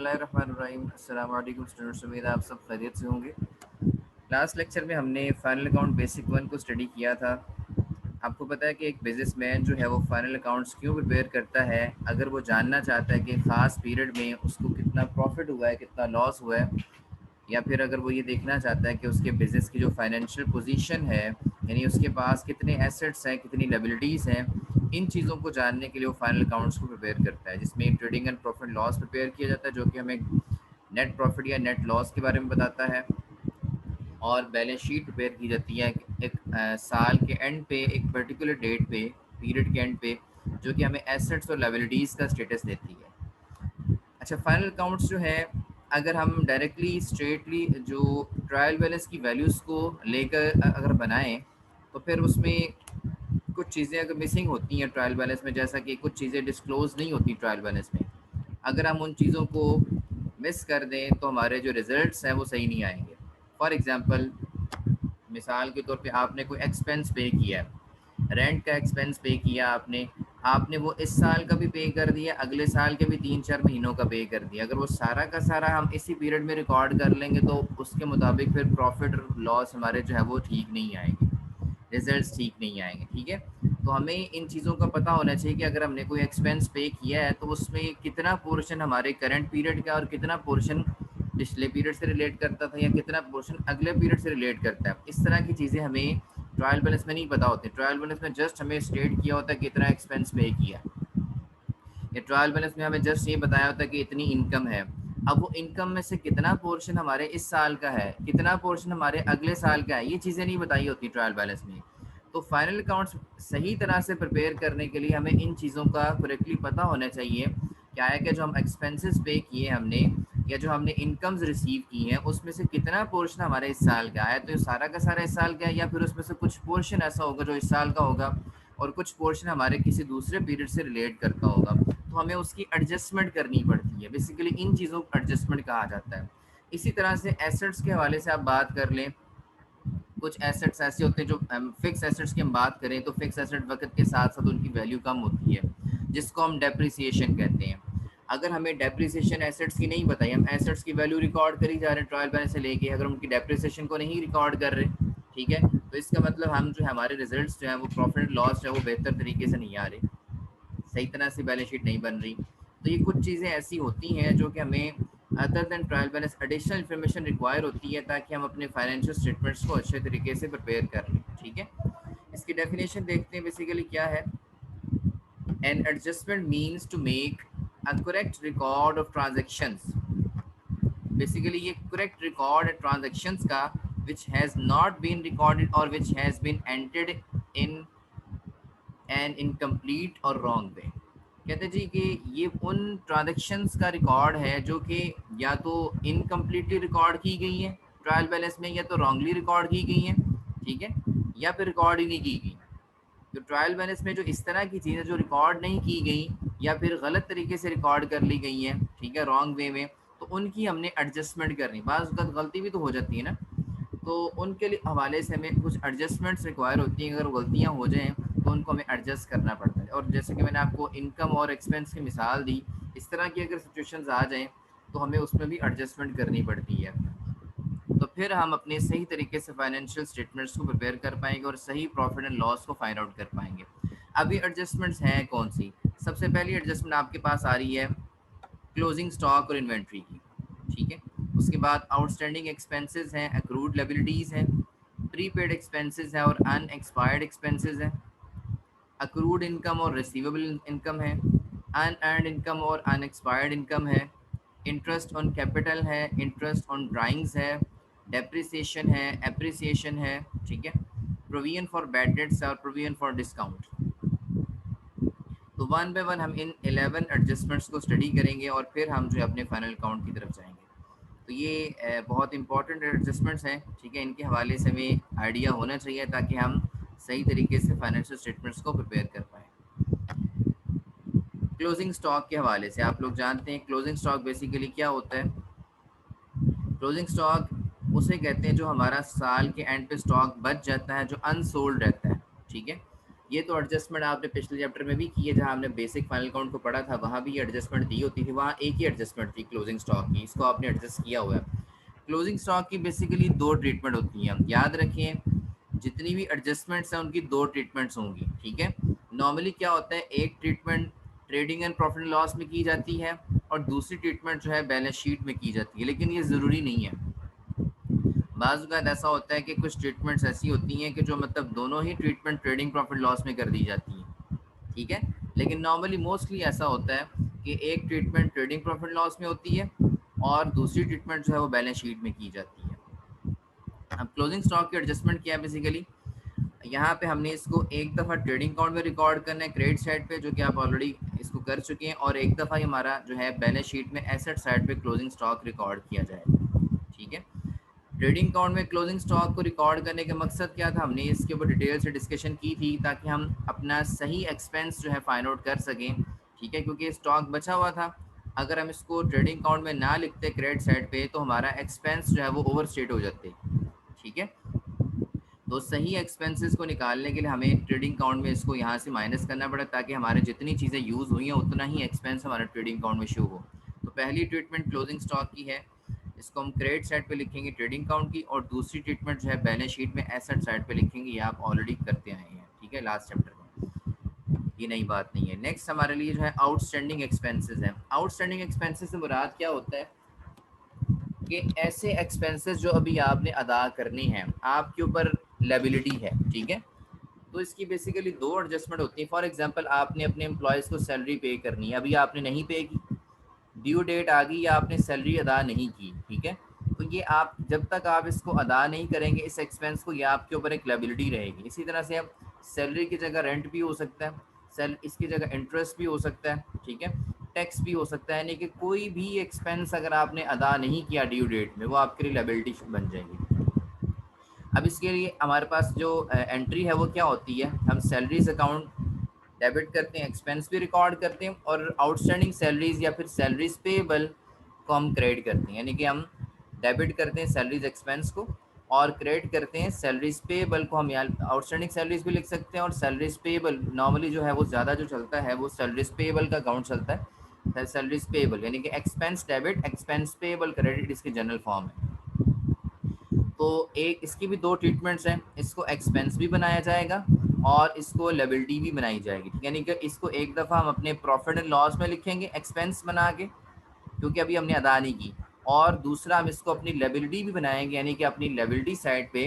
बिस्मिल्लाहिर्रहमानिर्रहीम। अस्सलाम वालेकुम स्टूडेंट्स, उम्मीद है आप सब खैरियत से होंगे। लास्ट लेक्चर में हमने फाइनल अकाउंट बेसिक वन को स्टडी किया था। आपको पता है कि एक बिजनेसमैन जो है वो फाइनल अकाउंट्स क्यों प्रिपेयर करता है? अगर वो जानना चाहता है कि ख़ास पीरियड में उसको कितना प्रॉफिट हुआ है, कितना लॉस हुआ है, या फिर अगर वो ये देखना चाहता है कि उसके बिज़नेस की जो फाइनेंशियल पोजीशन है, यानी उसके पास कितने एसेट्स हैं, कितनी लायबिलिटीज़ हैं, इन चीज़ों को जानने के लिए वो फाइनल अकाउंट्स को प्रिपेयर करता है, जिसमें trading and profit loss prepare किया जाता है, जो कि हमें नेट प्रॉफिट या नेट लॉस के बारे में बताता है। और बैलेंस शीट प्रिपेयर की जाती है एक साल के एंड पे, एक पर्टिकुलर डेट पे, पीरियड के एंड पे, जो कि हमें एसेट्स और लायबिलिटीज़ का स्टेटस देती है। अच्छा, फाइनल अकाउंट्स जो है, अगर हम डायरेक्टली स्ट्रेटली जो ट्रायल बैलेंस की वैल्यूज़ को लेकर अगर बनाएं, तो फिर उसमें कुछ चीज़ें अगर मिसिंग होती हैं ट्रायल बैलेंस में, जैसा कि कुछ चीज़ें डिस्क्लोज नहीं होती ट्रायल बैलेंस में। अगर हम उन चीज़ों को मिस कर दें तो हमारे जो रिजल्ट्स हैं वो सही नहीं आएंगे। फॉर एग्ज़ाम्पल, मिसाल के तौर पे आपने कोई एक्सपेंस पे किया है, रेंट का एक्सपेंस पे किया आपने, आपने वो इस साल का भी पे कर दिया, अगले साल के भी 3-4 महीनों का पे कर दिया। अगर वो सारा का सारा हम इसी पीरियड में रिकॉर्ड कर लेंगे तो उसके मुताबिक फिर प्रॉफिट और लॉस हमारे जो है वो ठीक नहीं आएंगे, रिजल्ट्स ठीक नहीं आएंगे। ठीक है, तो हमें इन चीज़ों का पता होना चाहिए कि अगर हमने कोई एक्सपेंस पे किया है तो उसमें कितना पोर्शन हमारे करंट पीरियड का और कितना पोर्शन पिछले पीरियड से रिलेट करता था, या कितना पोर्शन अगले पीरियड से रिलेट करता है। इस तरह की चीज़ें हमें ट्रायल बैलेंस में नहीं पता होती। ट्रायल बैलेंस में जस्ट हमें स्टेट किया होता है कि इतना एक्सपेंस पे किया है, या ट्रायल बैलेंस में हमें जस्ट ये बताया होता है कि इतनी इनकम है। अब वो इनकम में से कितना पोर्शन हमारे इस साल का है, कितना पोर्शन हमारे अगले साल का है, ये चीज़ें नहीं बताई होती ट्रायल बैलेंस में। तो फाइनल अकाउंट्स सही तरह से प्रिपेयर करने के लिए हमें इन चीज़ों का करेक्टली पता होना चाहिए। क्या है कि जो हम एक्सपेंसेस पे किए हमने, या जो हमने इनकम्स रिसीव की हैं, उसमें से कितना पोर्शन हमारे इस साल का है, तो ये सारा का सारा इस साल का है, या फिर उसमें से कुछ पोर्शन ऐसा होगा जो इस साल का होगा और कुछ पोर्शन हमारे किसी दूसरे पीरियड से रिलेट करता होगा, तो हमें उसकी एडजस्टमेंट करनी पड़ती है। बेसिकली इन चीज़ों को एडजस्टमेंट कहा जाता है। इसी तरह से एसेट्स के हवाले से आप बात कर लें, कुछ एसेट्स ऐसे होते हैं जो फिक्स एसेट्स की हम बात करें तो फिक्स एसेट वक्त के साथ साथ उनकी वैल्यू कम होती है, जिसको हम डेप्रिसिएशन कहते हैं। अगर हमें डेप्रिसिएशन एसेट्स की नहीं बताई, हम एसेट्स की वैल्यू रिकॉर्ड कर ही जा रहे हैं ट्रायल बैलेंस से लेके, अगर उनकी डेप्रिसिएशन को नहीं रिकॉर्ड कर रहे, ठीक है, तो इसका मतलब हम जो है हमारे रिजल्ट्स जो है वो प्रॉफिट लॉस जो है वो बेहतर तरीके से नहीं आ रहे, सही तरह से बैलेंस शीट नहीं बन रही। तो ये कुछ चीज़ें ऐसी होती हैं जो कि हमें other than trial balance additional information require होती है, ताकि हम अपने फाइनेंशियल स्टेटमेंट्स को अच्छे तरीके से प्रिपेयर कर लें। ठीक है, इसकी डेफिनेशन देखते हैं बेसिकली क्या है। An adjustment means to make a correct record of transactions. Basically ये करेक्ट रिकॉर्ड है ट्रांजेक्शन्स का, which has not been recorded और which has been entered in an incomplete और रॉन्ग वे। कहते जी कि ये उन ट्रांजेक्शन्स का रिकॉर्ड है जो कि या तो इनकम्प्लीटली रिकॉर्ड की गई है ट्रायल बैलेंस में, या तो रॉन्गली रिकॉर्ड की गई हैं, ठीक है, या फिर रिकॉर्ड ही नहीं की गई। तो ट्रायल बैलेंस में जो इस तरह की चीज़ें जो रिकॉर्ड नहीं की गई या फिर गलत तरीके से रिकॉर्ड कर ली गई हैं, ठीक है, रॉन्ग वे में, तो उनकी हमने एडजस्टमेंट करनी। बाज़ वक़्त गलती भी तो हो जाती है ना, तो उनके लिए हवाले से हमें कुछ एडजस्टमेंट्स रिक्वायर होती हैं। अगर गलतियाँ हो जाएँ तो उनको हमें एडजस्ट करना पड़ता है। और जैसे कि मैंने आपको इनकम और एक्सपेंस की मिसाल दी, इस तरह की अगर सिचुएशंस आ जाएँ तो हमें उसमें भी एडजस्टमेंट करनी पड़ती है। तो फिर हम अपने सही तरीके से फाइनेंशियल स्टेटमेंट्स को प्रिपेयर कर पाएंगे और सही प्रॉफिट एंड लॉस को फाइंड आउट कर पाएंगे। अब ये एडजस्टमेंट्स हैं कौन सी? सबसे पहली एडजस्टमेंट आपके पास आ रही है क्लोजिंग स्टॉक और इन्वेंट्री की, ठीक है। उसके बाद आउटस्टैंडिंग एक्सपेंसेस हैं, एक्रूड लायबिलिटीज़ हैं, प्रीपेड एक्सपेंसेस हैं और अनएक्सपायर्ड एक्सपेंसेस हैं, अक्रूड इनकम और रिसीवेबल इनकम है, अनअर्न्ड इनकम और अनएक्सपायर्ड इनकम है, इंटरेस्ट ऑन कैपिटल है, इंटरेस्ट ऑन ड्राइंग्स है, डेप्रिसिएशन है, एप्रिसिएशन है, ठीक है, प्रोविजन फॉर बैड डेट्स और प्रोविजन फॉर डिस्काउंट। तो वन बाय वन हम इन 11 एडजस्टमेंट्स को स्टडी करेंगे और फिर हम जो है अपने फाइनल अकाउंट की तरफ जाएंगे। तो ये बहुत इंपॉर्टेंट एडजस्टमेंट्स हैं, ठीक है, इनके हवाले से हमें आइडिया होना चाहिए ताकि हम सही तरीके से फाइनेंशियल स्टेटमेंट्स को प्रिपेयर कर पाएँ। क्लोजिंग स्टॉक के हवाले से आप लोग जानते हैं क्लोजिंग स्टॉक बेसिकली क्या होता है। क्लोजिंग स्टॉक उसे कहते हैं जो हमारा साल के एंड पे स्टॉक बच जाता है, जो अनसोल्ड रहता है, ठीक है। ये तो एडजस्टमेंट आपने पिछले चैप्टर में भी की है, जहाँ हमने बेसिक फाइनल काउंट को पढ़ा था, वहाँ भी एडजस्टमेंट दी होती थी। वहाँ एक ही एडजस्टमेंट थी क्लोजिंग स्टॉक की, इसको आपने एडजस्ट किया हुआ है। क्लोजिंग स्टॉक की बेसिकली दो ट्रीटमेंट होती हैं, याद रखिए जितनी भी एडजस्टमेंट्स हैं उनकी दो ट्रीटमेंट्स होंगी, ठीक है। नॉर्मली क्या होता है, एक treatment trading and profit and loss में की जाती है और दूसरी ट्रीटमेंट जो है बैलेंस शीट में की जाती है, लेकिन ये ज़रूरी नहीं है। बाज़ औक़ात ऐसा होता है कि कुछ ट्रीटमेंट्स ऐसी होती हैं कि जो मतलब दोनों ही ट्रीटमेंट ट्रेडिंग प्रॉफिट लॉस में कर दी जाती हैं, ठीक है। लेकिन नॉर्मली मोस्टली ऐसा होता है कि एक ट्रीटमेंट ट्रेडिंग प्रॉफिट लॉस में होती है और दूसरी ट्रीटमेंट जो है वो बैलेंस शीट में की जाती है। अब क्लोजिंग स्टॉक की एडजस्टमेंट क्या है बेसिकली, यहाँ पे हमने इसको एक दफ़ा ट्रेडिंग अकाउंट में रिकॉर्ड करना है क्रेडिट साइड पे, जो कि आप ऑलरेडी इसको कर चुके हैं, और एक दफ़ा ही हमारा जो है बैलेंस शीट में एसेट साइड पे क्लोजिंग स्टॉक रिकॉर्ड किया जाएगा, ठीक है। ट्रेडिंग अकाउंट में क्लोजिंग स्टॉक को रिकॉर्ड करने का मकसद क्या था, हमने इसके ऊपर डिटेल से डिस्कशन की थी ताकि हम अपना सही एक्सपेंस जो है फाइंड आउट कर सकें, ठीक है। क्योंकि स्टॉक बचा हुआ था, अगर हम इसको ट्रेडिंग अकाउंट में ना लिखते क्रेडिट साइड पे तो हमारा एक्सपेंस जो है वो ओवर स्टेट हो जाते, ठीक है। तो सही एक्सपेंसेस को निकालने के लिए हमें ट्रेडिंग अकाउंट में इसको यहाँ से माइनस करना पड़ा, ताकि हमारे जितनी चीज़ें यूज़ हुई हैं उतना ही एक्सपेंस हमारा ट्रेडिंग अकाउंट में शो हो। तो पहली ट्रीटमेंट क्लोजिंग स्टॉक की है, इसको हम क्रेडिट साइड पे लिखेंगे ट्रेडिंग अकाउंट की, और दूसरी ट्रीटमेंट जो है बैलेंस शीट में एसेट साइड पे लिखेंगे, ये आप ऑलरेडी करते आए हैं, ठीक है, लास्ट चैप्टर में, ये नई बात नहीं है। नेक्स्ट हमारे लिए जो है आउटस्टैंडिंग एक्सपेंसेस हैं। आउटस्टैंडिंग एक्सपेंसेस से मुराद क्या होता है कि ऐसे एक्सपेंसेस जो अभी आपने अदा करनी है, आपके ऊपर लायबिलिटी है, ठीक है। तो इसकी बेसिकली दो एडजस्टमेंट होती है। फॉर एग्जांपल आपने अपने एम्प्लॉयज़ को सैलरी पे करनी है, अभी आपने नहीं पे की, ड्यू डेट आ गई या आपने सैलरी अदा नहीं की, ठीक है। तो ये आप जब तक आप इसको अदा नहीं करेंगे इस एक्सपेंस को, ये आपके ऊपर एक लायबिलिटी रहेगी। इसी तरह से अब सैलरी की जगह रेंट भी हो सकता है, इसकी जगह इंटरेस्ट भी हो सकता है, ठीक है, टैक्स भी हो सकता है, यानी कि कोई भी एक्सपेंस अगर आपने अदा नहीं किया ड्यू डेट में, वो आपके लिए लायबिलिटी बन जाएगी। अब इसके लिए हमारे पास जो एंट्री है वो क्या होती है, हम सैलरीज अकाउंट डेबिट करते हैं, एक्सपेंस भी रिकॉर्ड करते हैं, और आउटस्टैंडिंग सैलरीज या फिर सैलरीज पेबल को हम क्रेडिट करते हैं, यानी कि हम डेबिट करते हैं सैलरीज एक्सपेंस को और क्रेडिट करते हैं सैलरीज पेबल को। हम यहाँ आउटस्टैंडिंग सैलरीज भी लिख सकते हैं, और सैलरीज पेबल नॉर्मली जो है वो ज़्यादा जो चलता है वो सैलरीज पेबल का अकाउंट चलता है, सैलरीज पेबल यानी कि expense debit expense payable credit, इसकी जनरल फॉर्म है। तो एक इसकी भी दो ट्रीटमेंट्स हैं, इसको एक्सपेंस भी बनाया जाएगा और इसको लायबिलिटी भी बनाई जाएगी, यानी कि इसको एक दफ़ा हम अपने प्रॉफिट एंड लॉस में लिखेंगे एक्सपेंस बना के, क्योंकि अभी हमने अदा नहीं की, और दूसरा हम इसको अपनी लायबिलिटी भी बनाएंगे, यानी कि अपनी लायबिलिटी साइड पे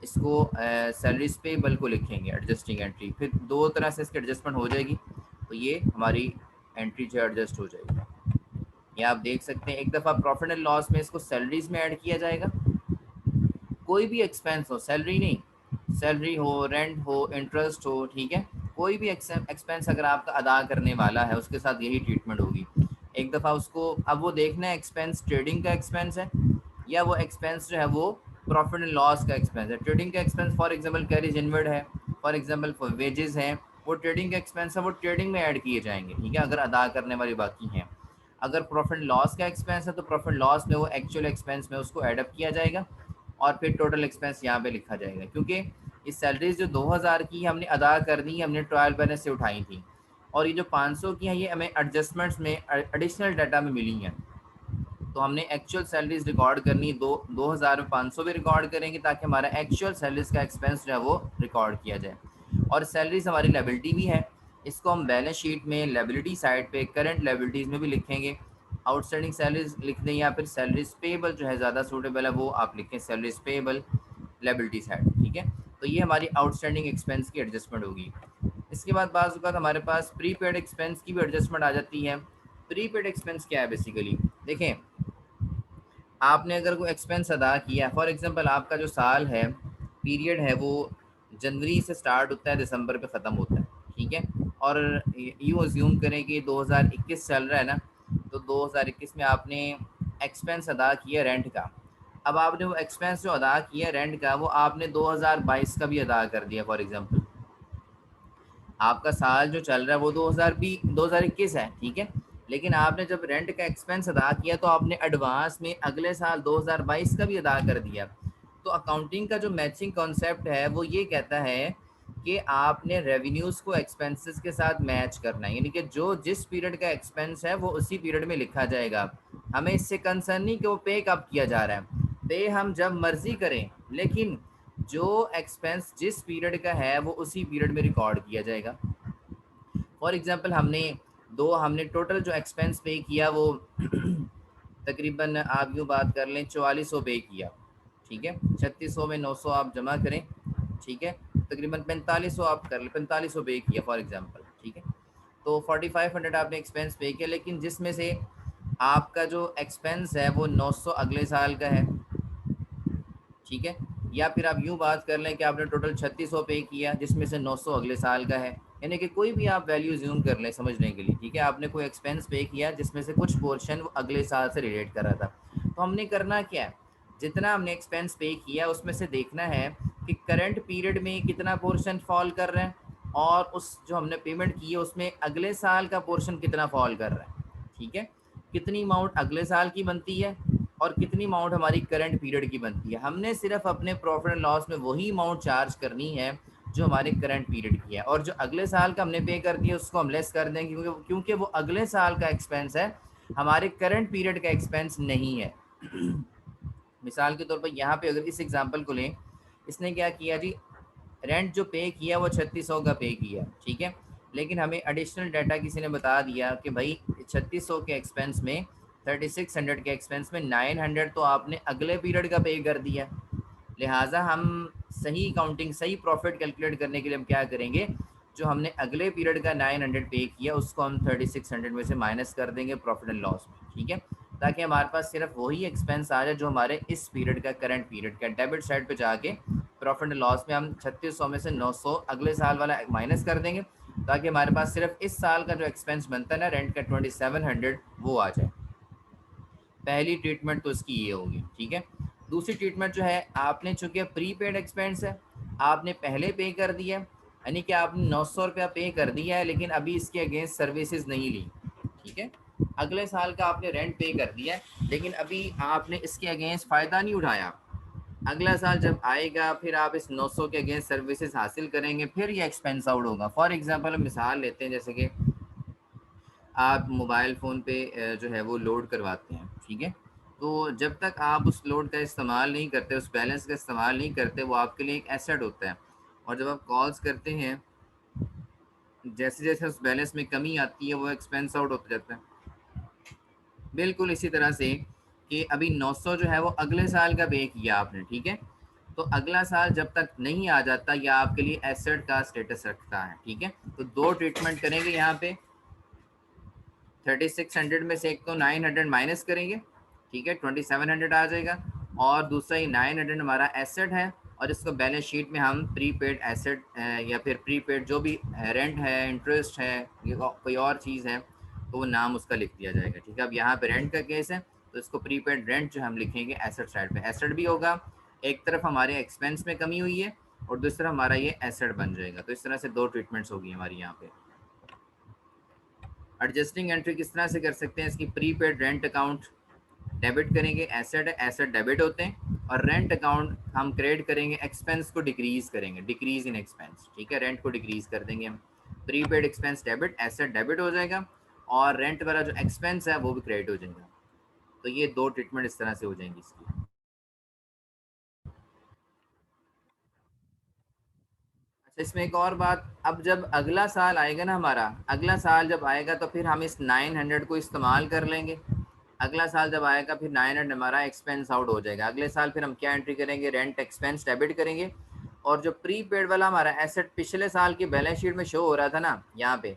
इसको सैलरीज पेबल को लिखेंगे एडजस्टिंग एंट्री, फिर दो तरह से इसकी एडजस्टमेंट हो जाएगी, तो ये हमारी एंट्री जो एडजस्ट हो जाएगी। ये आप देख सकते हैं, एक दफ़ा प्रॉफिट एंड लॉस में इसको सैलरीज में ऐड किया जाएगा, कोई भी एक्सपेंस हो, सैलरी नहीं, सैलरी हो, रेंट हो, इंटरेस्ट हो, ठीक है, कोई भी एक्सपेंस अगर आपका अदा करने वाला है उसके साथ यही ट्रीटमेंट होगी। एक दफ़ा उसको अब वो देखना है एक्सपेंस ट्रेडिंग का एक्सपेंस है या वो एक्सपेंस जो है वो प्रॉफिट एंड लॉस का एक्सपेंस है। ट्रेडिंग का expense for example carriage inward है, फॉर एग्जांपल फॉर वेजेस हैं, वो ट्रेडिंग का एक्सपेंस है, वो ट्रेडिंग में ऐड किए जाएंगे, ठीक है, अगर अदा करने वाली बाकी हैं। अगर प्रॉफिट लॉस का एक्सपेंस है तो प्रॉफिट लॉस में वो एक्चुअल एक्सपेंस में उसको एडअप किया जाएगा और फिर टोटल एक्सपेंस यहाँ पे लिखा जाएगा, क्योंकि इस सैलरीज जो 2000 की हमने अदा करनी है, हमने ट्रायल बैलेंस से उठाई थी, और ये जो 500 की हैं ये हमें एडजस्टमेंट्स में एडिशनल डाटा में मिली हैं। तो हमने एक्चुअल सैलरीज रिकॉर्ड करनी, 2000 में 500 भी रिकॉर्ड करेंगे ताकि हमारा एक्चुअल सैलरीज का एक्सपेंस जो है वो रिकॉर्ड किया जाए। और सैलरीज हमारी लायबिलिटी भी है, इसको हम बैलेंस शीट में लायबिलिटी साइड पे करंट लायबिलिटीज़ में भी लिखेंगे। आउटस्टैंडिंग सैलरीज लिख दें या फिर सैलरीज पेबल जो है ज़्यादा सूटेबल है वो आप लिखें, सैलरीज पेबल लायबिलिटी साइड, ठीक है। तो ये हमारी आउटस्टैंडिंग एक्सपेंस की एडजस्टमेंट होगी। इसके बाद बाज़ औक़ात हमारे पास प्रीपेड एक्सपेंस की भी एडजस्टमेंट आ जाती है। प्रीपेड एक्सपेंस क्या है बेसिकली, देखें, आपने अगर कोई एक्सपेंस अदा किया, फॉर एग्जांपल आपका जो साल है पीरियड है वो जनवरी से स्टार्ट होता है, दिसंबर पे ख़त्म होता है, ठीक है, और यूँ अज्यूम करें कि 2021 चल रहा है ना, तो 2021 में आपने एक्सपेंस अदा किया रेंट का। अब आपने वो एक्सपेंस जो अदा किया रेंट का वो आपने 2022 का भी अदा कर दिया, फॉर एग्जांपल आपका साल जो चल रहा है वो 2021 है, ठीक है, लेकिन आपने जब रेंट का एक्सपेंस अदा किया तो आपने एडवांस में अगले साल 2022 का भी अदा कर दिया। तो अकाउंटिंग का जो मैचिंग कॉन्सेप्ट है वो ये कहता है कि आपने रेवेन्यूज़ को एक्सपेंसेस के साथ मैच करना है, यानी कि जो जिस पीरियड का एक्सपेंस है वो उसी पीरियड में लिखा जाएगा। हमें इससे कंसर्न नहीं कि वो पे कब किया जा रहा है, पे हम जब मर्जी करें, लेकिन जो एक्सपेंस जिस पीरियड का है वो उसी पीरियड में रिकॉर्ड किया जाएगा। फॉर एग्जांपल हमने टोटल जो एक्सपेंस पे किया वो तकरीबन आप यूँ बात कर लें 4400 पे किया, ठीक है, 3600 में 900 आप जमा करें, ठीक है, तकरीबन 4500 आप कर लें, 4500 पे किया फॉर एग्जांपल, ठीक है। तो 4500 आपने एक्सपेंस पे किया, लेकिन जिसमें से आपका जो एक्सपेंस है वो 900 अगले साल का है, ठीक है। या फिर आप यूँ बात कर लें कि आपने टोटल 3600 पे किया जिसमें से 900 अगले साल का है, यानी कि कोई भी आप वैल्यू ज़ूम कर लें समझने के लिए, ठीक है। आपने कोई एक्सपेंस पे किया जिसमें से कुछ पोर्शन वो अगले साल से रिलेट कर रहा था, तो हमने करना क्या है, जितना हमने एक्सपेंस पे किया उसमें से देखना है कि करंट पीरियड में कितना पोर्शन फॉल कर रहा है, और उस जो हमने पेमेंट की है उसमें अगले साल का पोर्शन कितना फॉल कर रहा है, ठीक है। कितनी अमाउंट अगले साल की बनती है और कितनी अमाउंट हमारी करंट पीरियड की बनती है। हमने सिर्फ अपने प्रॉफिट एंड लॉस में वही अमाउंट चार्ज करनी है जो हमारे करंट पीरियड की है, और जो अगले साल का हमने पे कर दिया उसको हम लेस कर देंगे, क्योंकि वो अगले साल का एक्सपेंस है, हमारे करंट पीरियड का एक्सपेंस नहीं है। मिसाल के तौर पर यहाँ पे अगर इस एग्जांपल को लें, इसने क्या किया जी, रेंट जो पे किया वो 3600 का पे किया, ठीक है, लेकिन हमें एडिशनल डाटा किसी ने बता दिया कि भाई 3600 के एक्सपेंस में 3600 के एक्सपेंस में 900 तो आपने अगले पीरियड का पे कर दिया, लिहाजा हम सही काउंटिंग सही प्रॉफिट कैलकुलेट करने के लिए हम क्या करेंगे, जो हमने अगले पीरियड का 900 पे किया उसको हम 3600 में से माइनस कर देंगे प्रॉफिट एंड लॉस में, ठीक है, ताकि हमारे पास सिर्फ वही एक्सपेंस आ जाए जो हमारे इस पीरियड का करंट पीरियड का। डेबिट साइड पे जाके प्रॉफिट एंड लॉस में हम 3600 में से 900 अगले साल वाला माइनस कर देंगे, ताकि हमारे पास सिर्फ इस साल का जो एक्सपेंस बनता है ना रेंट का 2700 वो आ जाए। पहली ट्रीटमेंट तो इसकी ये होगी, ठीक है। दूसरी ट्रीटमेंट जो है, आपने चूंकि प्रीपेड एक्सपेंस है, आपने पहले पे कर दिया, यानी कि आपने 900 रुपया पे कर दिया है, लेकिन अभी इसके अगेंस्ट सर्विसेज नहीं ली, ठीक है। अगले साल का आपने रेंट पे कर दिया है, लेकिन अभी आपने इसके अगेंस्ट फ़ायदा नहीं उठाया। अगला साल जब आएगा फिर आप इस 900 के अगेंस्ट सर्विसेज हासिल करेंगे, फिर ये एक्सपेंस आउट होगा। फॉर एग्जांपल मिसाल लेते हैं, जैसे कि आप मोबाइल फ़ोन पे जो है वो लोड करवाते हैं, ठीक है, तो जब तक आप उस लोड का इस्तेमाल नहीं करते, उस बैलेंस का इस्तेमाल नहीं करते, वो आपके लिए एक एसेट होता है, और जब आप कॉल्स करते हैं, जैसे जैसे उस बैलेंस में कमी आती है वो एक्सपेंस आउट होता जाता है। बिल्कुल इसी तरह से कि अभी 900 जो है वो अगले साल का पे किया आपने, ठीक है, तो अगला साल जब तक नहीं आ जाता या आपके लिए एसेट का स्टेटस रखता है, ठीक है। तो दो ट्रीटमेंट करेंगे यहाँ पे, 3600 में से एक तो 900 माइनस करेंगे, ठीक है, 2700 आ जाएगा, और दूसरा ही 900 हमारा एसेट है, और इसको बैलेंस शीट में हम प्रीपेड एसेट या फिर प्रीपेड जो भी रेंट है, इंटरेस्ट है, कोई और चीज़ है, तो वो नाम उसका लिख दिया जाएगा, ठीक है। अब यहाँ पे रेंट का केस है, तो इसको प्रीपेड रेंट जो हम लिखेंगे एसेट साइड पे, एसेट भी होगा, एक तरफ हमारे एक्सपेंस में कमी हुई है और दूसरा हमारा ये एसेट बन जाएगा। तो इस तरह से दो ट्रीटमेंट्स होगी हमारी यहाँ पे। एडजस्टिंग एंट्री किस तरह से कर सकते हैं, इसकी प्रीपेड रेंट अकाउंट डेबिट करेंगे, एसेट है, एसेट डेबिट होते हैं, और रेंट अकाउंट हम क्रेडिट करेंगे, एक्सपेंस को डिक्रीज करेंगे, डिक्रीज इन एक्सपेंस, ठीक है, रेंट को डिक्रीज कर देंगे हम। Prepaid expense debit, asset debit हो जाएगा, और रेंट वाला जो एक्सपेंस है वो भी क्रेडिट हो जाएगा। तो ये दो ट्रीटमेंट इस तरह से हो जाएंगी इसकी। अच्छा, इसमें एक और बात, अब जब अगला साल आएगा ना, हमारा अगला साल जब आएगा तो फिर हम इस 900 को इस्तेमाल कर लेंगे। अगला साल जब आएगा फिर 900 हमारा एक्सपेंस आउट हो जाएगा। अगले साल फिर हम क्या एंट्री करेंगे, रेंट एक्सपेंस डेबिट करेंगे, और जो प्री पेड वाला हमारा एसेट पिछले साल की बैलेंस शीट में शो हो रहा था ना यहाँ पे,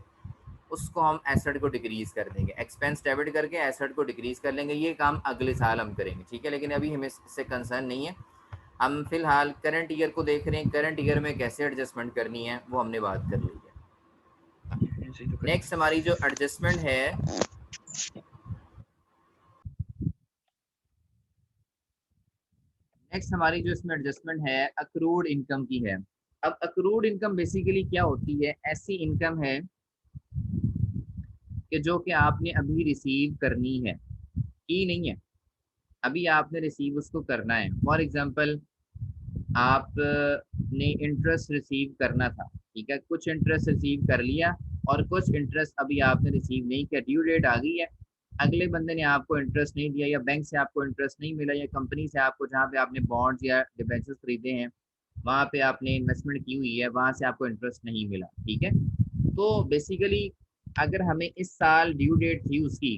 उसको हम एसेट को डिक्रीज कर देंगे, एक्सपेंस डेबिट करके एसेट को डिक्रीज कर लेंगे। ये काम अगले साल हम करेंगे, ठीक है, लेकिन अभी हमें इससे कंसर्न नहीं है। हम फिलहाल करंट ईयर को देख रहे हैं, करंट ईयर में कैसे एडजस्टमेंट करनी है वो हमने बात कर ली है। नेक्स्ट हमारी जो एडजस्टमेंट है, नेक्स्ट हमारी जो इसमें एडजस्टमेंट है अक्रूड इनकम की है। अब अक्रूड इनकम बेसिकली क्या होती है, ऐसी इनकम है कि जो कि आपने अभी रिसीव करनी है, की नहीं है, अभी आपने रिसीव उसको करना है। फॉर एग्जांपल आप आपने इंटरेस्ट रिसीव करना था, ठीक है, कुछ इंटरेस्ट रिसीव कर लिया और कुछ इंटरेस्ट अभी आपने रिसीव नहीं किया, ड्यू डेट आ गई है, अगले बंदे ने आपको इंटरेस्ट नहीं दिया, या बैंक से आपको इंटरेस्ट नहीं मिला, या कंपनी से आपको जहाँ पे आपने बॉन्ड्स या डिबेंचर्स खरीदे हैं वहाँ पे आपने इन्वेस्टमेंट की हुई है, वहाँ से आपको इंटरेस्ट नहीं मिला, ठीक है। तो बेसिकली अगर हमें इस साल ड्यू डेट थी उसकी,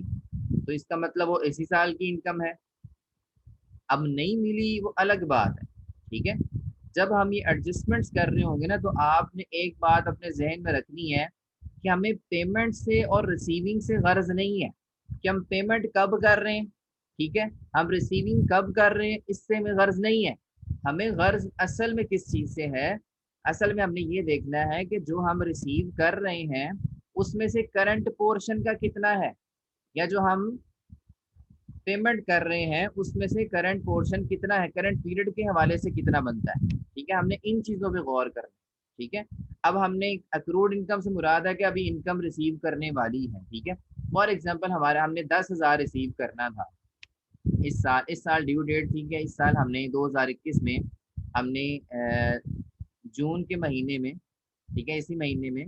तो इसका मतलब वो इसी साल की इनकम है। अब नहीं मिली वो अलग बात है, ठीक है। जब हम ये एडजस्टमेंट्स कर रहे होंगे ना, तो आपने एक बात अपने जहन में रखनी है कि हमें पेमेंट से और रिसीविंग से गर्ज नहीं है कि हम पेमेंट कब कर रहे हैं, ठीक है, हम रिसीविंग कब कर रहे हैं, इससे हमें गर्ज नहीं है। हमें गर्ज असल में किस चीज़ से है, असल में हमने ये देखना है कि जो हम रिसीव कर रहे हैं उसमें से करंट पोर्शन का कितना है, या जो हम पेमेंट कर रहे हैं उसमें से करंट पोर्शन कितना है, करंट पीरियड के हवाले से कितना बनता है, ठीक है। हमने इन चीज़ों पे गौर करना है, ठीक है। अब हमने अक्रूड इनकम से मुराद है कि अभी इनकम रिसीव करने वाली है, ठीक है। फॉर एग्जांपल हमारा हमने 10,000 रिसीव करना था इस साल ड्यू डेट, ठीक है, इस साल हमने 2021 में हमने जून के महीने में, ठीक है, इसी महीने में,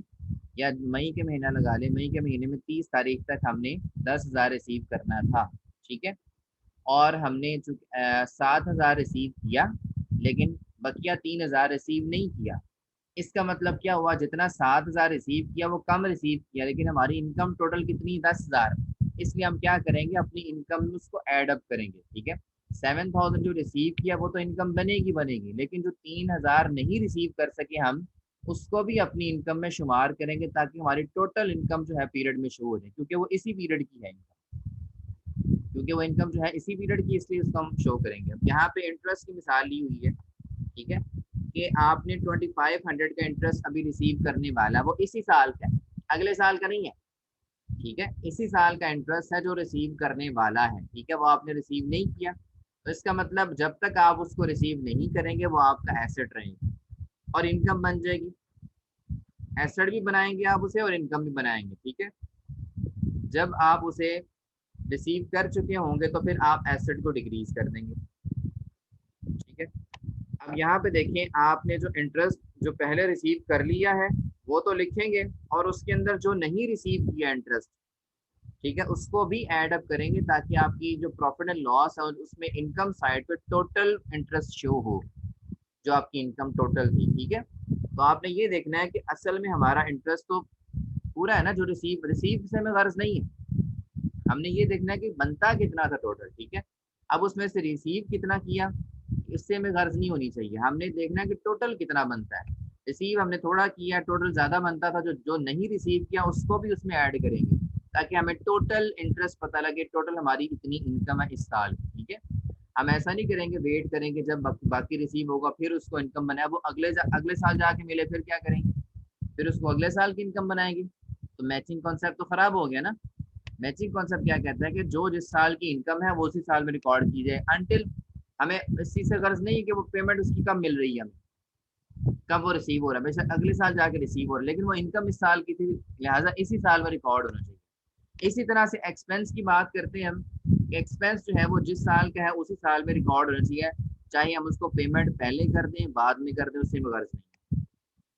या मई के महीना लगा ले, मई के महीने में 30 तारीख तक हमने 10,000 रिसीव करना था, ठीक है। और हमने 7,000 रिसीव किया, लेकिन बकिया 3,000 रिसीव नहीं किया। इसका मतलब क्या हुआ, जितना 7,000 रिसीव किया वो कम रिसीव किया, लेकिन हमारी इनकम टोटल कितनी, 10,000। इसलिए हम क्या करेंगे, अपनी इनकम में उसको ऐड अप करेंगे, ठीक है। 7,000 जो रिसीव किया वो तो इनकम बनेगी बनेगी, लेकिन जो 3,000 नहीं रिसीव कर सके हम उसको भी अपनी इनकम में शुमार करेंगे, ताकि हमारी टोटल इनकम जो है पीरियड में शो हो जाए, क्योंकि वो इसी पीरियड की है इनकम, क्योंकि वो इनकम जो है इसी पीरियड की, इसलिए उसको हम शो करेंगे। अब यहाँ पे इंटरेस्ट की मिसाल ली हुई है, ठीक है, कि आपने 2500 का इंटरेस्ट अभी रिसीव करने वाला, वो इसी साल का है, अगले साल का नहीं है, ठीक है, इसी साल का इंटरेस्ट है जो रिसीव करने वाला है, ठीक है। वो आपने रिसीव नहीं किया, तो इसका मतलब जब तक आप उसको रिसीव नहीं करेंगे वो आपका एसेट रहेगा और इनकम बन जाएगी। एसेट भी बनाएंगे आप उसे और इनकम भी बनाएंगे, ठीक है। जब आप उसे रिसीव कर चुके होंगे तो फिर आप एसेट को डिक्रीज कर देंगे, ठीक है। अब यहाँ पे देखें, आपने जो इंटरेस्ट जो पहले रिसीव कर लिया है वो तो लिखेंगे, और उसके अंदर जो नहीं रिसीव किया इंटरेस्ट, ठीक है, उसको भी ऐड अप करेंगे, ताकि आपकी जो प्रॉफिट एंड लॉस है उसमें इनकम साइड पे टोटल इंटरेस्ट शो हो, जो आपकी इनकम टोटल थी, ठीक है। तो आपने ये देखना है कि असल में हमारा इंटरेस्ट तो पूरा है ना, जो रिसीव रिसीव से हमें गर्ज नहीं है, हमने ये देखना है कि बनता कितना था टोटल, ठीक है। अब उसमें से रिसीव कितना किया, इससे हमें गर्ज नहीं होनी चाहिए, हमने देखना है कि टोटल कितना बनता है। रिसीव हमने थोड़ा किया, टोटल ज़्यादा बनता था, जो जो नहीं रिसीव किया उसको भी उसमें ऐड करेंगे, ताकि हमें टोटल इंटरेस्ट पता लगे, टोटल हमारी इतनी इनकम है इस साल, ठीक है। हम ऐसा नहीं करेंगे, वेट करेंगे जब बाकी रिसीव होगा फिर उसको इनकम बनाए, वो अगले साल जाके मिले फिर क्या करेंगे, फिर उसको अगले साल की इनकम बनाएंगे। तो मैचिंग कॉन्सेप्ट तो खराब हो गया ना। मैचिंग कॉन्सेप्ट क्या कहता है कि जो जिस साल की इनकम है वो उसी साल में रिकॉर्ड की जाए, अनटिल हमें इस चीज़ से गर्ज नहीं है कि वो पेमेंट उसकी कब मिल रही है हमें, कब वो रिसीव हो रहा है, बेशक अगले साल जाके रिसीव हो रहा है, लेकिन वो इनकम इस साल की थी, लिहाजा इसी साल में रिकॉर्ड होना चाहिए। इसी तरह से एक्सपेंस की बात करते हैं हम, एक्सपेंस जो है वो जिस साल का है उसी साल में रिकॉर्ड होना चाहिए, चाहे हम उसको पेमेंट पहले कर दें बाद में कर दें, उससे गर्ज नहीं,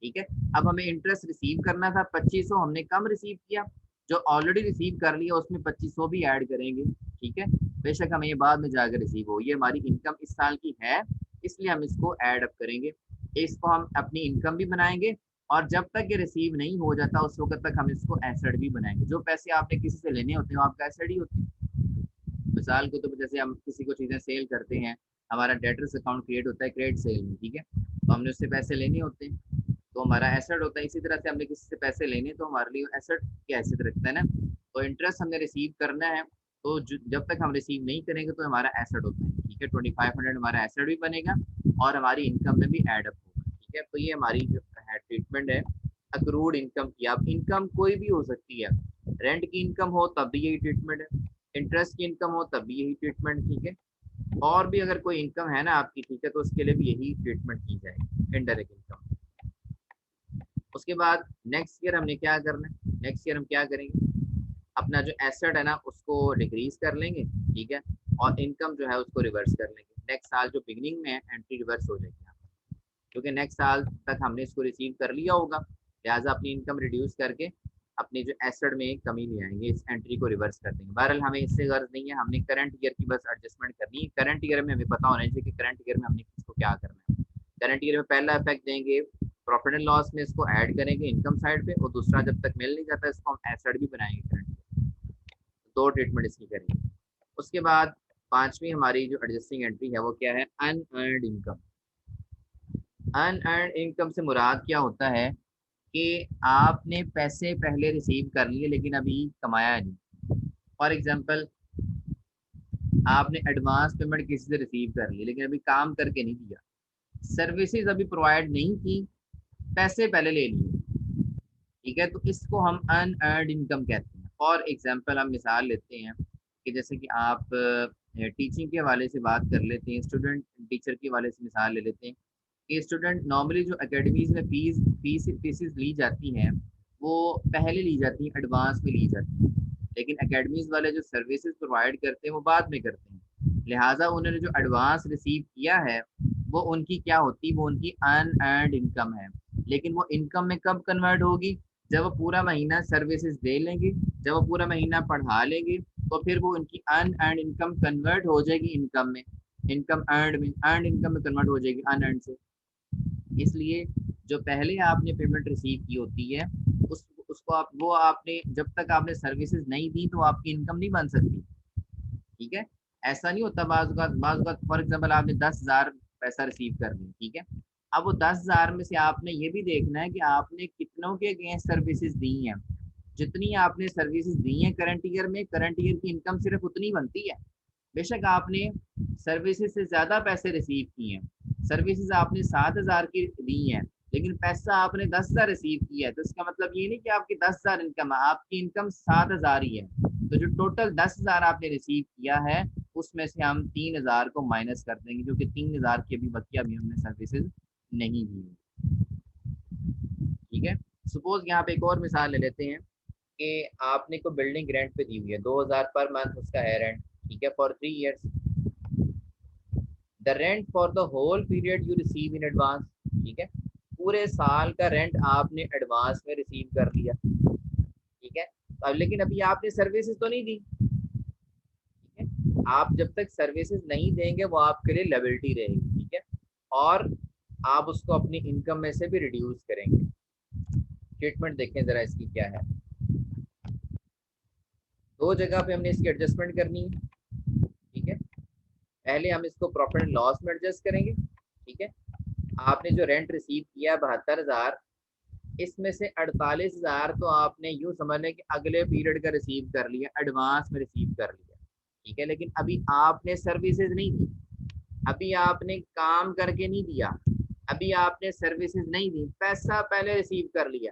ठीक है। अब हमें इंटरेस्ट रिसीव करना था 2500, हमने कम रिसीव किया, जो ऑलरेडी रिसीव कर लिया उसमें 2500 भी ऐड करेंगे, ठीक है। बेशक हमें ये बाद में जाकर रिसीव हो, ये हमारी इनकम इस साल की है, इसलिए हम इसको ऐड अप करेंगे, इसको हम अपनी इनकम भी बनाएंगे, और जब तक ये रिसीव नहीं हो जाता उस वक्त तक हम इसको एसेट भी बनाएंगे। जो पैसे आपने किसी से लेने होते हैं वो आपका एसेट ही होते हैं। मिसाल के तौर पर जैसे हम किसी को चीज़ें सेल करते हैं, हमारा डेटर्स अकाउंट क्रिएट होता है क्रेडिट सेल में, ठीक है, तो हमने उससे पैसे लेने होते हैं, तो हमारा एसेट होता है। इसी तरह से हमने किसी से पैसे लेने तो हमारे लिए एसेट की हैसियत रखता है ना। तो इंटरेस्ट हमने रिसीव करना है, तो जब तक हम रिसीव नहीं करेंगे तो हमारा एसेट होता है, ठीक है। 2500 हमारा एसेट भी बनेगा और हमारी इनकम में भी एड अप होगा, ठीक है। तो ये हमारी जो है ट्रीटमेंट है अक्रूड इनकम की। अब इनकम कोई भी हो सकती है, रेंट की इनकम हो तब भी यही ट्रीटमेंट है, इंटरेस्ट की इनकम हो तब भी यही ट्रीटमेंट, ठीक है। और भी अगर कोई इनकम है ना आपकी, ठीक है, तो उसके लिए भी यही ट्रीटमेंट की जाएगी, इनडायरेक्ट इनकम। उसके बाद नेक्स्ट ईयर हमने क्या करना है, नेक्स्ट ईयर हम क्या करेंगे, अपना जो एसेट है ना उसको डिक्रीज कर लेंगे, ठीक है, और इनकम जो है उसको रिवर्स कर लेंगे। नेक्स्ट साल जो बिगनिंग में है एंट्री रिवर्स हो जाएगी यहाँ पर, क्योंकि नेक्स्ट साल तक हमने इसको रिसीव कर लिया होगा, लिहाजा अपनी इनकम रिड्यूस करके अपनी जो एसेट में कमी ले आएंगे, इस एंट्री को रिवर्स कर देंगे। बहरहाल हमें इससे गर्ज नहीं है, हमने करंट ईयर की बस एडजस्टमेंट करनी है। करंट ईयर में हमें पता होना चाहिए कि करंट ईयर में हमने किसको क्या करना है। करंट ईयर में पहला इफेक्ट देंगे प्रॉफिट एंड लॉस में, इसको ऐड करेंगे इनकम साइड पे, और दूसरा जब तक मिल नहीं जाता इसको हम एसेट भी बनाएंगे करंट ईयर। दो ट्रीटमेंट इसकी करेंगे। उसके बाद पांचवी हमारी जो एडजस्टिंग एंट्री है वो क्या है, अनअर्न्ड इनकम। अनअर्न्ड इनकम से मुराद क्या होता है कि आपने पैसे पहले रिसीव कर लिए लेकिन अभी कमाया नहीं। फॉर एग्जांपल आपने एडवांस पेमेंट किसी से रिसीव कर ली लेकिन अभी काम करके नहीं दिया, सर्विसेज अभी प्रोवाइड नहीं की, पैसे पहले ले लिए, ठीक है, तो इसको हम अनअर्न्ड इनकम कहते हैं। फॉर एग्जांपल हम मिसाल लेते हैं कि जैसे कि आप टीचिंग के हवाले से बात कर लेते हैं, स्टूडेंट टीचर के हवाले से मिसाल ले लेते हैं कि स्टूडेंट नॉर्मली जो एकेडमीज में फीसेस ली जाती हैं वो पहले ली जाती हैं, एडवांस में ली जाती हैं, लेकिन एकेडमीज वाले जो सर्विसेज प्रोवाइड करते हैं वो बाद में करते हैं। लिहाजा उन्होंने जो एडवांस रिसीव किया है वो उनकी क्या होती है, वो उनकी अनअर्न्ड इनकम है। लेकिन वो इनकम में कब कन्वर्ट होगी, जब वो पूरा महीना सर्विसेज दे लेंगे, जब वो पूरा महीना पढ़ा लेंगे, तो फिर वो उनकी अनअर्न्ड इनकम कन्वर्ट हो जाएगी इनकम में, इनकम अर्नड में, अर्नड इनकम में कन्वर्ट हो जाएगी अनअर्न्ड से। इसलिए जो पहले आपने पेमेंट रिसीव की होती है उसको आप वो आपने जब तक आपने सर्विसेज नहीं दी तो आपकी इनकम नहीं बन सकती, ठीक है। ऐसा नहीं होता, बाज़ फॉर एग्जाम्पल आपने 10,000 पैसा रिसीव कर लिया, ठीक है, अब वो 10,000 में से आपने ये भी देखना है कि आपने कितनों के अगेंस्ट सर्विसेज दी हैं। जितनी आपने सर्विसेज दी हैं करंट ईयर में, करंट ईयर की इनकम सिर्फ उतनी बनती है। बेशक आपने सर्विसेज से ज़्यादा पैसे रिसीव किए हैं, सर्विसेज आपने 7,000 की दी हैं लेकिन पैसा आपने 10,000 रिसीव किया है, तो इसका मतलब ये नहीं कि आपकी 10,000 इनकम है, आपकी इनकम 7,000 ही है। तो जो टोटल 10,000 आपने रिसीव किया है उसमें से हम 3,000 को माइनस कर देंगे, क्योंकि 3,000 की अभी बकिया भी हमने सर्विसेज नहीं दी, ठीक है। सपोज यहाँ पे एक और मिसाल ले लेते हैं कि आपने को बिल्डिंग रेंट पे दी हुई है, 2,000 पर मंथ उसका है रेंट, ठीक है, for 3 years। The rent for the whole period you receive in advance, ठीक है, पूरे साल का रेंट आपने एडवांस में रिसीव कर लिया, ठीक है। अब लेकिन अभी आपने सर्विसेज तो नहीं दी, ठीक है, आप जब तक सर्विसेज नहीं देंगे वो आपके लिए लायबिलिटी रहेगी, ठीक है, और आप उसको अपनी इनकम में से भी रिड्यूस करेंगे। ट्रीटमेंट देखें जरा इसकी क्या है। दो जगह पे हमने इसकी एडजस्टमेंट करनी है, ठीक है। पहले हम इसको प्रॉफिट एंड लॉस में एडजस्ट करेंगे, ठीक है। आपने जो रेंट रिसीव किया 72,000, इसमें से 48,000 तो आपने यूं समझ लें कि अगले पीरियड का रिसीव कर लिया, एडवांस में रिसीव कर लिया, ठीक है, लेकिन अभी आपने सर्विसेज नहीं दी, अभी आपने काम करके नहीं दिया, अभी आपने सर्विसेज नहीं दी, पैसा पहले रिसीव कर लिया।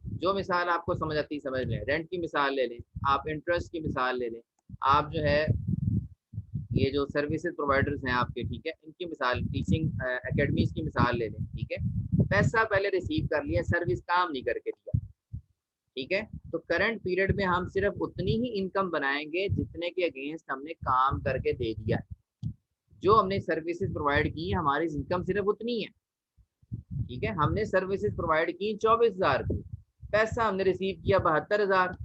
जो मिसाल आपको समझ आती समझ लें, रेंट की मिसाल ले लें, आप इंटरेस्ट की मिसाल ले लें, आप जो है ये जो सर्विसेज प्रोवाइडर्स हैं आपके, ठीक है, इनकी मिसाल, टीचिंग एकेडमीज की मिसाल ले लें, ठीक है, पैसा पहले रिसीव कर लिया, सर्विस काम नहीं करके दिया, ठीक है। तो करंट पीरियड में हम सिर्फ उतनी ही इनकम बनाएंगे जितने के अगेंस्ट हमने काम करके दे दिया, जो हमने सर्विसेज प्रोवाइड की हमारी इनकम सिर्फ उतनी है, ठीक है। हमने सर्विसेज प्रोवाइड की 24,000 की, पैसा हमने रिसीव किया 72,000,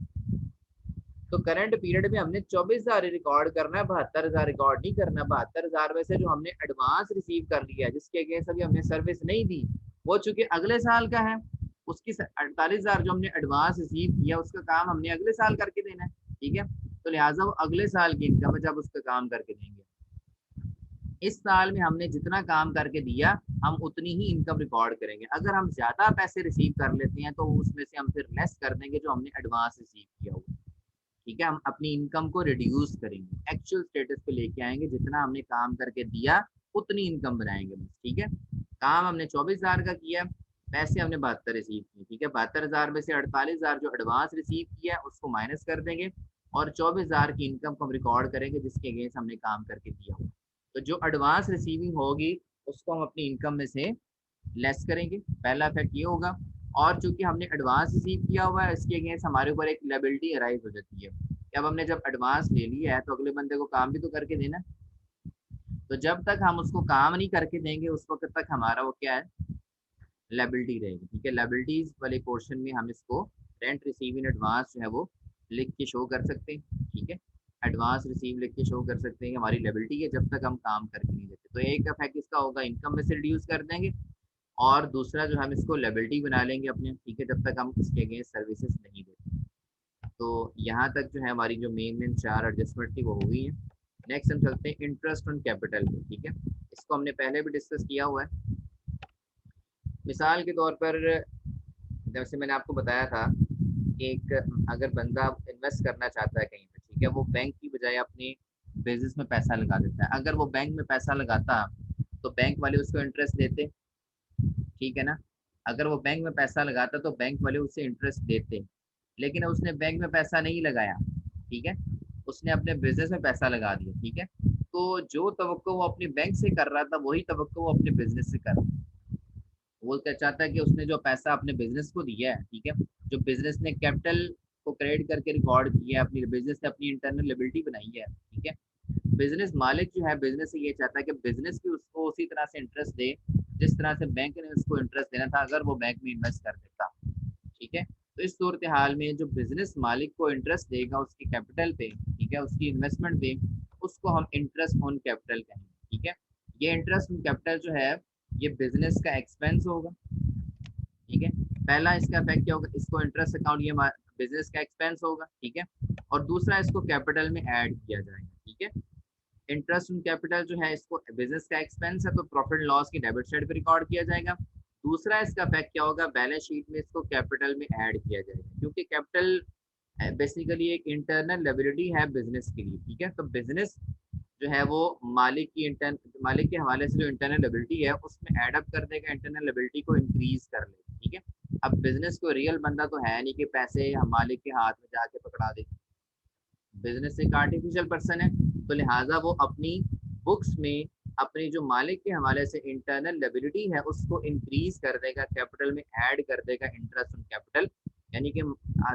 तो करंट पीरियड में हमने 24,000 रिकॉर्ड करना है, 72,000 रिकॉर्ड नहीं करना। 72,000 में से जो हमने एडवांस रिसीव कर लिया है जिसके अगेंस्ट अभी हमने सर्विस नहीं दी, वो चूंकि अगले साल का है, उसकी 48,000 जो हमने एडवांस रिसीव किया उसका काम हमने अगले साल करके देना है, ठीक है, तो लिहाजा वो अगले साल की इनकम है जब उसका काम करके देंगे। इस साल में हमने जितना काम करके दिया हम उतनी ही इनकम रिकॉर्ड करेंगे। अगर हम ज्यादा पैसे रिसीव कर लेते हैं तो उसमें से हम फिर लेस कर देंगे जो हमने एडवांस रिसीव किया हुआ, ठीक है। हम अपनी इनकम को रिड्यूस करेंगे, एक्चुअल स्टेटस पे लेके आएंगे, जितना हमने काम करके दिया उतनी इनकम बनाएंगे बस, ठीक है। काम हमने 24,000 का किया, पैसे हमने 72 रिसीव किए, ठीक है। 72,000 में से 48,000 जो एडवांस रिसीव किया उसको माइनस कर देंगे और 24,000 की इनकम को हम रिकॉर्ड करेंगे जिसके अगेंस्ट हमने काम करके दिया होगा। तो जो एडवांस रिसीविंग होगी उसको हम अपनी इनकम में से लेस करेंगे, पहला इफेक्ट ये होगा। और चूंकि हमने एडवांस रिसीव किया हुआ है इसके अगेंस्ट हमारे ऊपर एक लायबिलिटी अराइज हो जाती है कि अब हमने जब एडवांस ले लिया है तो अगले बंदे को काम भी तो करके देना, तो जब तक हम उसको काम नहीं करके देंगे उस वक्त तक हमारा वो क्या है, लायबिलिटी रहेगी। ठीक है, लायबिलिटीज वाले पोर्शन में हम इसको रेंट रिसीव इन एडवांस जो है वो लिख के शो कर सकते हैं। ठीक है, एडवांस रिसीव लिख के शो कर सकते हैं कि हमारी लायबिलिटी है जब तक हम काम करके नहीं देते। तो एक इफेक्ट इसका होगा, इनकम में से रिड्यूस कर देंगे, और दूसरा जो हम इसको लायबिलिटी बना लेंगे अपने, ठीक है, जब तक हम इसके अगेंस्ट सर्विसेज नहीं देते। तो यहाँ तक जो है हमारी जो मेन मेन 4 एडजस्टमेंट थी वो हो गई है। नेक्स्ट हम चलते हैं इंटरेस्ट ऑन कैपिटल पे। ठीक है, इसको हमने पहले भी डिस्कस किया हुआ है। मिसाल के तौर पर जैसे मैंने आपको बताया था, एक अगर बंदा इन्वेस्ट करना चाहता है कहीं पे, ठीक है, वो बैंक की बजाय अपने बिजनेस में पैसा लगा देता है। अगर वो बैंक में पैसा लगाता तो बैंक वाले उसको इंटरेस्ट देते, ठीक है ना। अगर वो बैंक में पैसा लगाता तो बैंक वाले उसे इंटरेस्ट देते, लेकिन उसने बैंक में पैसा नहीं लगाया, ठीक है, उसने अपने बिजनेस में पैसा लगा दिया। ठीक है, तो जो तवक्को वो अपने बैंक से कर रहा था वही तवक्को वो अपने बिजनेस से कर रहा है। वो क्या चाहता है कि उसने जो पैसा अपने बिजनेस को दिया है, ठीक है, जो बिजनेस ने कैपिटल को क्रेडिट करके रिकॉर्ड किया है, अपनी बिजनेस ने अपनी इंटरनल लिबिलिटी बनाई है, ठीक है, बिजनेस मालिक जो है बिजनेस से ये चाहता है कि बिजनेस भी उसको उसी तरह से इंटरेस्ट दे जिस तरह से बैंक ने उसको इंटरेस्ट देना था अगर वो बैंक में इन्वेस्ट कर देता। ठीक है, तो इस सूरत हाल में जो बिजनेस मालिक को इंटरेस्ट देगा उसकी कैपिटल पे, ठीक है, उसकी इन्वेस्टमेंट पे, उसको हम इंटरेस्ट ऑन कैपिटल कहेंगे। ठीक है, ये इंटरेस्ट ऑन कैपिटल जो है ये बिजनेस का एक्सपेंस होगा। ठीक है, पहला इसका इफेक्ट क्या होगा, इसको इंटरेस्ट अकाउंट ये बिजनेस का एक्सपेंस होगा। ठीक है, और दूसरा इसको कैपिटल में ऐड किया जाएगा। ठीक है, इंटरेस्ट ऑन कैपिटल जो है इसको बिजनेस का एक्सपेंस है तो प्रॉफिट लॉस की डेबिट साइड पे रिकॉर्ड किया जाएगा। दूसरा इसका इफेक्ट क्या होगा, बैलेंस शीट में इसको कैपिटल में ऐड किया जाएगा, क्योंकि कैपिटल बेसिकली एक इंटरनल लायबिलिटी है बिजनेस के लिए। ठीक है, तो बिजनेस जो है वो मालिक के हवाले से जो इंटरनल लायबिलिटी है उसमें ऐड अप कर देगा, इंटरनल लायबिलिटी को इंक्रीज कर लेगा। ठीक है, अब बिजनेस को रियल बंदा तो है नहीं कि पैसे हम मालिक के हाथ में जाके पकड़ा दे, बिजनेस एक आर्टिफिशियल पर्सन है, तो लिहाजा वो अपनी बुक्स में अपनी जो मालिक के हवाले से इंटरनल लायबिलिटी है उसको इंक्रीज कर देगा, कैपिटल में ऐड कर देगा इंटरेस्ट ऑन कैपिटल। यानी कि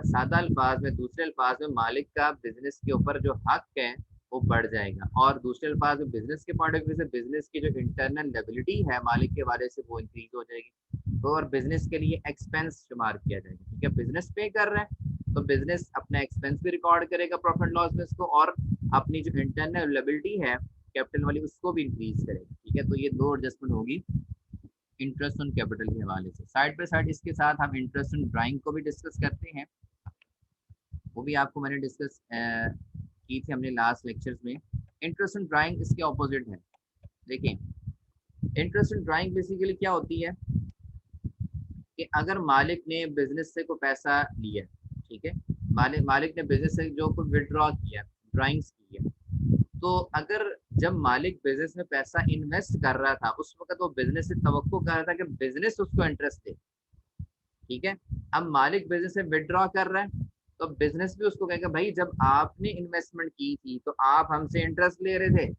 सादा अल्फाज में, दूसरे अल्फाज में मालिक का बिजनेस के ऊपर जो हक है वो बढ़ जाएगा, और दूसरे अल्फाज में बिजनेस के पॉइंट ऑफ व्यू से बिजनेस की जो इंटरनल लायबिलिटी है मालिक के हवाले से वो इंक्रीज हो जाएगी, तो और बिजनेस के लिए एक्सपेंस शुमार किया जाएगा। ठीक है, बिजनेस पे कर रहा है तो बिजनेस अपना एक्सपेंस भी रिकॉर्ड करेगा प्रॉफिट लॉस में इसको, और अपनी जो इंटरनल लायबिलिटी है कैपिटल वाली उसको भी इंक्रीज करेगा। ठीक है, तो ये दो एडजस्टमेंट होगी इंटरेस्ट ऑन कैपिटल के हवाले से। साइड बाय साइड इसके साथ हम इंटरेस्ट ऑन ड्राइंग को भी डिस्कस करते हैं, वो भी आपको मैंने डिस्कस की थी हमने लास्ट लेक्चर्स में। इंटरेस्ट ऑन ड्राइंग इसके ऑपोजिट है। देखिए, इंटरेस्ट ऑन ड्राइंग बेसिकली क्या होती है कि अगर मालिक ने बिजनेस से कोई पैसा लिया, ठीक है, मालिक ने बिजनेस से जो कोई विड्रॉ किया, ड्राइंग्स की है, तो अगर जब मालिक बिजनेस में पैसा इन्वेस्ट कर रहा था उस वक्त वो बिजनेस से तवक्को कर रहा था कि बिजनेस उसको इंटरेस्ट दे। ठीक है, अब मालिक बिजनेस से विड्रॉ कर रहा है तो बिजनेस भी उसको कहेगा भाई जब आपने इन्वेस्टमेंट की थी तो आप हमसे इंटरेस्ट ले रहे थे,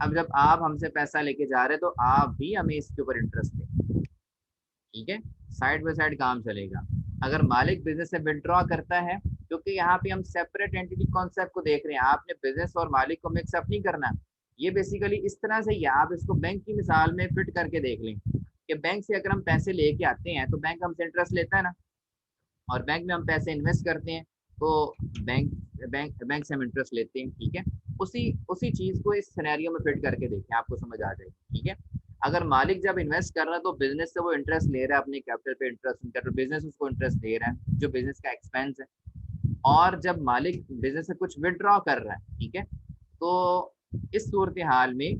अब जब आप हमसे पैसा लेके जा रहे तो आप भी हमें इसके ऊपर इंटरेस्ट दें। ठीक है, साइड बाय साइड काम चलेगा। अगर मालिक बिजनेस से विड्रॉ करता है, क्योंकि यहाँ पे हम सेपरेट एंटिटी कॉन्सेप्ट को देख रहे हैं, आपने बिजनेस और मालिक को मिक्सअप नहीं करना। ये बेसिकली इस तरह से ही है, आप इसको बैंक की मिसाल में फिट करके देख लें कि बैंक से अगर हम पैसे लेके आते हैं तो बैंक हमसे इंटरेस्ट लेता है ना, और बैंक में हम पैसे इन्वेस्ट करते हैं तो बैंक बैंक से हम इंटरेस्ट लेते हैं। ठीक है, उसी उसी चीज को इस सिनेरियो में फिट करके देखें, आपको समझ आ जाएगी। ठीक है, अगर मालिक जब इन्वेस्ट कर रहा है तो बिजनेस से वो इंटरेस्ट ले रहा है, अपने कैपिटल पे इंटरेस्ट, बिजनेस उसको इंटरेस्ट दे रहा है जो बिजनेस का एक्सपेंस है। और जब मालिक बिजनेस से कुछ विड्रॉ कर रहा है, ठीक है, तो इस सूरत हाल में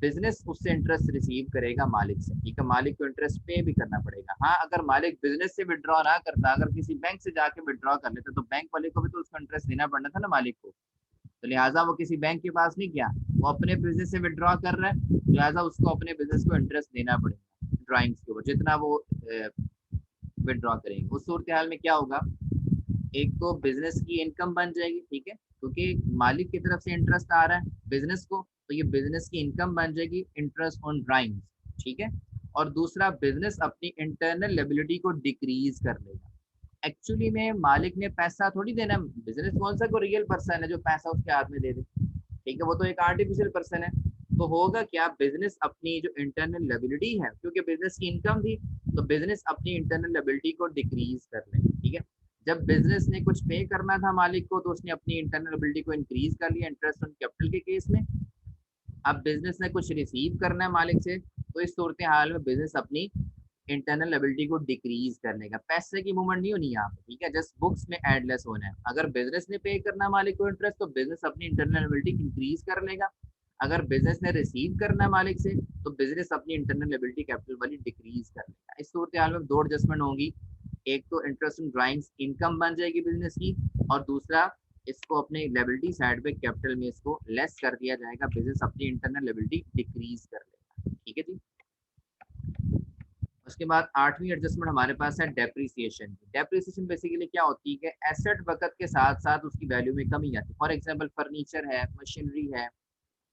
बिजनेस उससे इंटरेस्ट रिसीव करेगा मालिक से। ठीक है, मालिक को इंटरेस्ट पे भी करना पड़ेगा। हाँ, अगर मालिक बिजनेस से विड्रॉ ना करता, अगर किसी बैंक से जाके विड्रॉ कर लेता तो बैंक वाले को भी तो उसको इंटरेस्ट देना पड़ना था ना मालिक को, तो लिहाजा वो किसी बैंक के पास नहीं गया, वो अपने बिजनेस से विड्रॉ कर रहा है, लिहाजा उसको अपने बिजनेस को इंटरेस्ट देना पड़ेगा ड्राइंग्स के ऊपर जितना वो विड्रॉ करेंगे। उस सूरत हाल में क्या होगा, एक तो बिजनेस की इनकम बन जाएगी, ठीक है, क्योंकि मालिक की तरफ से इंटरेस्ट आ रहा है बिजनेस को, तो ये बिजनेस की इनकम बन जाएगी इंटरेस्ट ऑन ड्राइंग्स। ठीक है, और दूसरा बिजनेस अपनी इंटरनल लायबिलिटी को डिक्रीज कर लेगा। एक्चुअली में मालिक ने पैसा थोड़ी देना, बिजनेस कौन सा कोई रियल पर्सन है जो पैसा उसके हाथ में दे दे, ठीक है, वो तो एक आर्टिफिशियल पर्सन है। तो होगा क्या, बिजनेस अपनी जो इंटरनल लायबिलिटी है, क्योंकि बिजनेस की इनकम थी, तो बिजनेस अपनी इंटरनल लायबिलिटी को डिक्रीज कर लेगा। ठीक है, जब बिजनेस ने कुछ पे करना था मालिक को, तो उसने अपनी इंटरनल लायबिलिटी को इंक्रीज कर लिया इंटरेस्ट ऑन कैपिटल के केस में। अब बिजनेस ने कुछ रिसीव करना है मालिक से, तो इस सूरत हाल में बिजनेस अपनी इंटरनल लायबिलिटी को डिक्रीज करने का, पैसे की मूवमेंट नहीं होनी यहाँ पे। ठीक है, जस्ट बुक्स में एडलेस होना है। अगर बिजनेस ने पे करना है मालिक को इंटरेस्ट, तो बिजनेस अपनी इंटरनल लायबिलिटी इंक्रीज कर लेगा। अगर बिजनेस ने रिसीव करना है मालिक से, तो बिजनेस अपनी इंटरनल लायबिलिटी कैपिटल वाली डिक्रीज कर लेगा। इस सूरत हाल में दो एडजस्टमेंट होंगी, एक तो इंटरेस्ट इन ड्राइंग्स इनकम बन जाएगी बिजनेस की, और दूसरा इसको अपने लायबिलिटी साइड पे कैपिटल में इसको लेस कर दिया जाएगा, बिजनेस अपनी इंटरनल लायबिलिटी डिक्रीज कर लेगा। ठीक है जी। उसके बाद आठवीं एडजस्टमेंट हमारे पास है डेप्रिसिएशन की। डेप्रिसिएशन बेसिकली क्या होती है कि एसेट वक्त के साथ साथ उसकी वैल्यू में कमी आती है। फॉर एग्जांपल फर्नीचर है, मशीनरी है,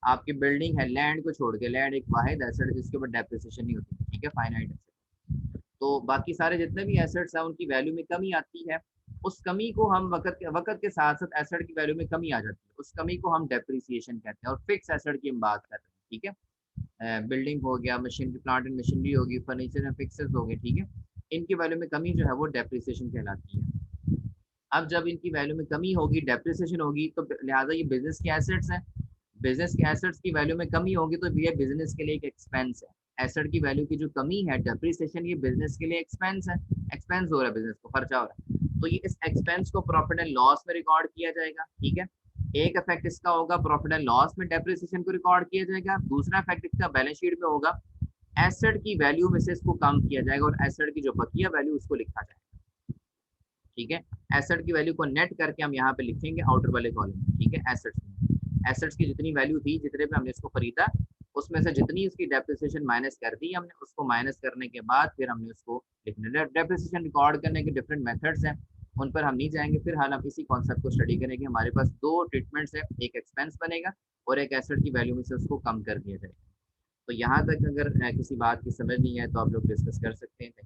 आपकी बिल्डिंग है, लैंड को छोड़ के, लैंड एक वाहिद एसेट है जिसके ऊपर डेप्रिसिएशन नहीं होती। ठीक है, फाइनाइट एसेट। तो बाकी सारे जितने भी एसेट्स हैं उनकी वैल्यू में कमी आती है। उस कमी को हम वक्त के साथ साथ एसेट की वैल्यू में कमी आ जाती है, उस कमी को हम डेप्रिसिएशन कहते हैं। और फिक्स एसेट की हम बात कर रहे हैं। ठीक है, बिल्डिंग हो गया, मशीन प्लांट एंड मशीनरी होगी, फर्नीचर एंड फिक्सर्स हो गए। ठीक है, इनकी वैल्यू में कमी जो है वो डेप्रिसिएशन कहलाती है। अब जब इनकी वैल्यू में कमी होगी, डेप्रिसिएशन होगी, तो लिहाजा ये बिजनेस के एसेट्स हैं। बिजनेस के एसेट्स की वैल्यू में कमी होगी तो ये बिजनेस के लिए एक एक्सपेंस है। एसेट की वैल्यू की जो कमी है, डेप्रिसिएशन, ये बिजनेस के लिए एक्सपेंस है। एक्सपेंस हो रहा है, बिजनेस को खर्चा हो रहा है, तो ये इस एक्सपेंस को प्रॉफिट एंड लॉस में रिकॉर्ड किया जाएगा। ठीक है, एक इफेक्ट इसका होगा प्रॉफिट एंड लॉस में डेप्रिसिएशन को रिकॉर्ड किया जाएगा। दूसरा इफेक्ट इसका बैलेंस शीट में होगा, एसेट की वैल्यू में से इसको कम किया जाएगा और एसेट की जो बकिया वैल्यू उसको लिखा जाएगा। ठीक है, एसेट की वैल्यू को नेट करके हम यहाँ पे लिखेंगे आउटर वाले कॉलम में। ठीक है, एसेट्स में एसेट्स की जितनी वैल्यू थी, जितने पे हमने इसको खरीदा, उसमें से जितनी उसकी डेप्रिसिएशन माइनस कर दी हमने, उसको माइनस करने के बाद फिर हमने उसको लिखना। डेप्रिसिएशन रिकॉर्ड करने के डिफरेंट मेथड्स हैं, उन पर हम नहीं जाएंगे। फिर हाल हम इसी कॉन्सेप्ट को स्टडी करेंगे। हमारे पास दो ट्रीटमेंट्स है, एक एक्सपेंस बनेगा और एक एसेट की वैल्यू में से उसको कम कर दिया जाएगा। तो यहाँ तक अगर किसी बात की समझ नहीं है तो आप लोग डिस्कस कर सकते हैं।